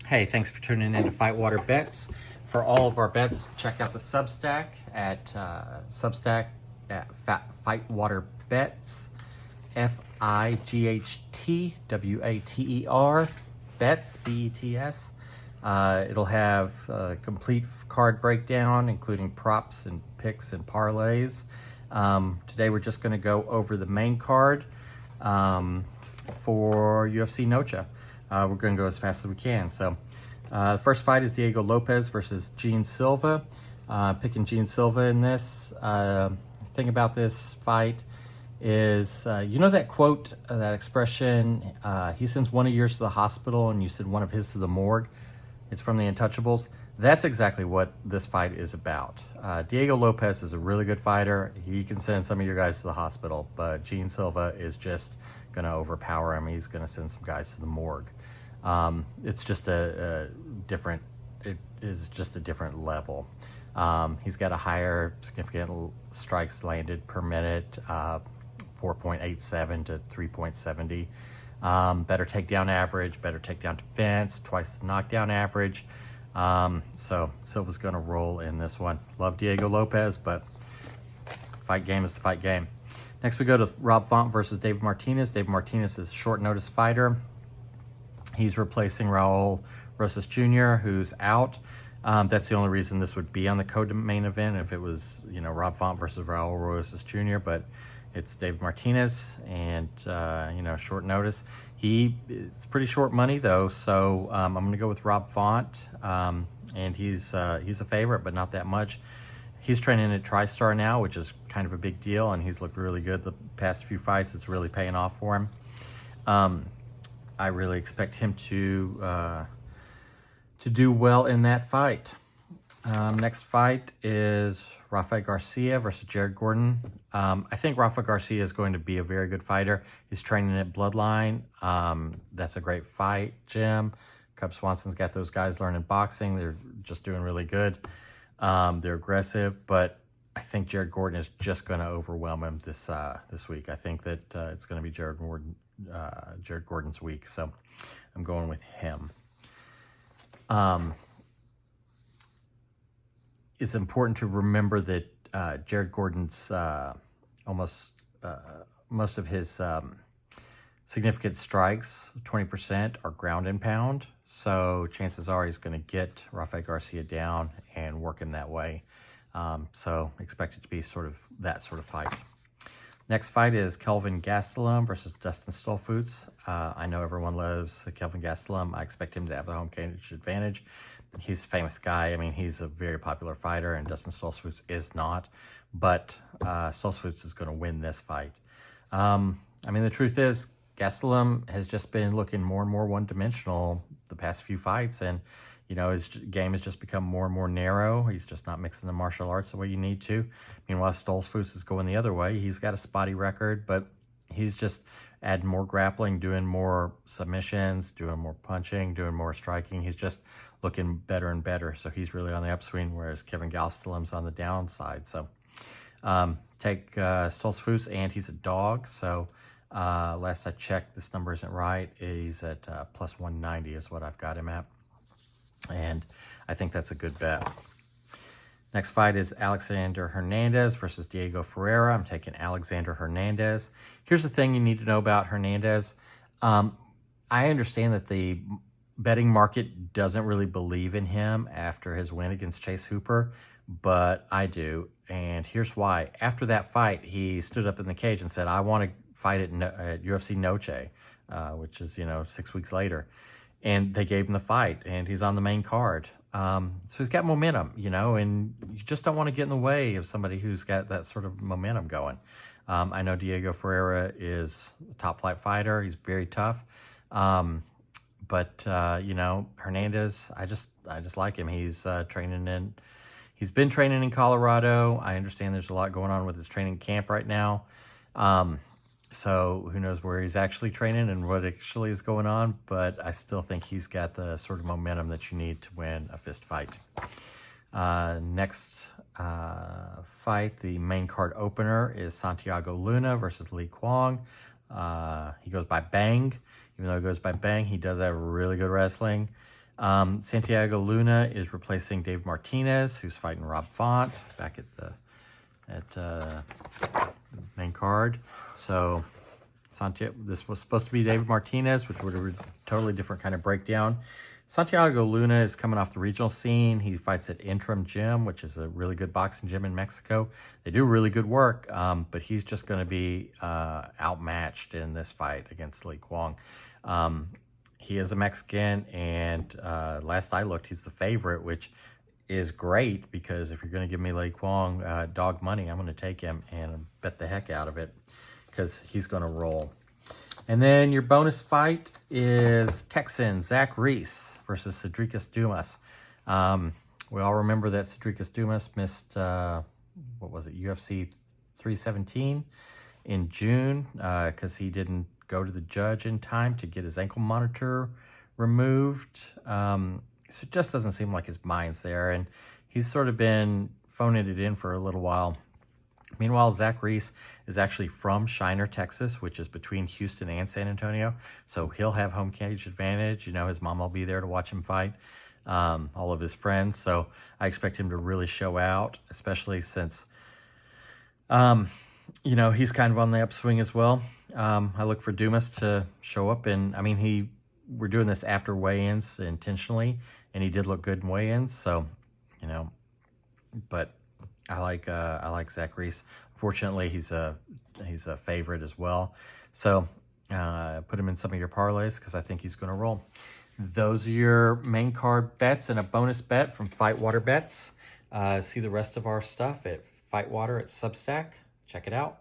Hey, thanks for tuning in to Fightwater Bets. For all of our bets, check out the Substack at Fightwater Bets, Fightwater Bets, Bets. It'll have a complete card breakdown, including props and picks and parlays. Today we're just going to go over the main card for UFC Noche. We're going to go as fast as we can. So the first fight is Diego Lopes versus Silva. Picking Silva in this. Thing about this fight is, you know that quote, that expression, he sends one of yours to the hospital and you send one of his to the morgue? It's from The Untouchables. That's exactly what this fight is about. Diego Lopes is a really good fighter. He can send some of your guys to the hospital, but Silva is just going to overpower him. He's going to send some guys to the morgue. It's just it is just a different level. He's got a higher significant strikes landed per minute, 4.87 to 3.70. Better takedown average, better takedown defense, twice the knockdown average. So Silva's going to roll in this one. Love Diego Lopes, but fight game is the fight game. Next we go to Rob Font versus David Martinez. David Martinez is a short notice fighter. He's replacing Raul Rosas Jr., who's out. That's the only reason this would be on the co-main event if it was, Rob Font versus Raul Rosas Jr., but it's David Martinez, and, short notice. It's pretty short money, though, so I'm going to go with Rob Font, and he's a favorite, but not that much. He's training at TriStar now, which is kind of a big deal, and he's looked really good the past few fights. It's really paying off for him. I really expect him to do well in that fight. Next fight is Rafael Garcia versus Jared Gordon. I think Rafael Garcia is going to be a very good fighter. He's training at Bloodline. That's a great fight, Jim. Cub Swanson's got those guys learning boxing. They're just doing really good. They're aggressive, but I think Jared Gordon is just going to overwhelm him this week. I think that it's going to be Jared Gordon's week, so I'm going with him. It's important to remember that Jared Gordon's most of his significant strikes, 20%, are ground and pound. So chances are he's going to get Rafael Garcia down and work him that way. So expect it to be that sort of fight. Next fight is Kelvin Gastelum versus Dustin Stoltzfus. I know everyone loves Kelvin Gastelum. I expect him to have the home cage advantage. He's a famous guy. I mean, he's a very popular fighter, and Dustin Stoltzfus is not. But Stoltzfus is going to win this fight. The truth is, Gastelum has just been looking more and more one-dimensional the past few fights, and his game has just become more and more narrow. He's just not mixing the martial arts the way you need to. Meanwhile, Stoltzfus is going the other way. He's got a spotty record, but he's just adding more grappling, doing more submissions, doing more punching, doing more striking. He's just looking better and better. So he's really on the upswing, whereas Kevin Gastelum's on the downside. So take Stoltzfus, and he's a dog. So last I checked, this number isn't right. He's at plus 190 is what I've got him at. And I think that's a good bet. Next fight is Alexander Hernandez versus Diego Ferreira. I'm taking Alexander Hernandez. Here's the thing you need to know about Hernandez. I understand that the betting market doesn't really believe in him after his win against Chase Hooper, but I do. And here's why. After that fight, he stood up in the cage and said, I want to fight at UFC Noche, which is, 6 weeks later. And they gave him the fight, and he's on the main card. So he's got momentum, and you just don't want to get in the way of somebody who's got that sort of momentum going. I know Diego Ferreira is a top-flight fighter. He's very tough. But Hernandez, I just like him. He's been training in Colorado. I understand there's a lot going on with his training camp right now. So who knows where he's actually training and what actually is going on, but I still think he's got the sort of momentum that you need to win a fist fight. Next fight, the main card opener, is Santiago Luna versus Lee Kwong. He goes by Bang. Even though he goes by Bang, he does have really good wrestling. Santiago Luna is replacing Dave Martinez, who's fighting Rob Font back at the main card. So this was supposed to be David Martinez, which would have been a totally different kind of breakdown. Santiago Luna is coming off the regional scene. He fights at Interim Gym, which is a really good boxing gym in Mexico. They do really good work, but he's just going to be outmatched in this fight against Lee Kwong. He is a Mexican, and last I looked, he's the favorite, which is great because if you're going to give me Lee Kwong dog money, I'm going to take him and bet the heck out of it because he's going to roll. And then your bonus fight is Texan Zach Reese versus Cedricus Dumas. We all remember that Cedricus Dumas missed, UFC 317 in June because he didn't go to the judge in time to get his ankle monitor removed. So it just doesn't seem like his mind's there, and he's sort of been phoning it in for a little while. Meanwhile, Zach Reese is actually from Shiner, Texas, which is between Houston and San Antonio. So he'll have home cage advantage. You know, his mom will be there to watch him fight, all of his friends. So I expect him to really show out, especially since, you know, he's kind of on the upswing as well. I look for Dumas to show up. And, I mean, we're doing this after weigh-ins intentionally, and he did look good in weigh-ins. So, you know, but I like Zach Reese. Fortunately, he's a favorite as well. So put him in some of your parlays because I think he's going to roll. Those are your main card bets and a bonus bet from Fightwater Bets. See the rest of our stuff at Fightwater at Substack. Check it out.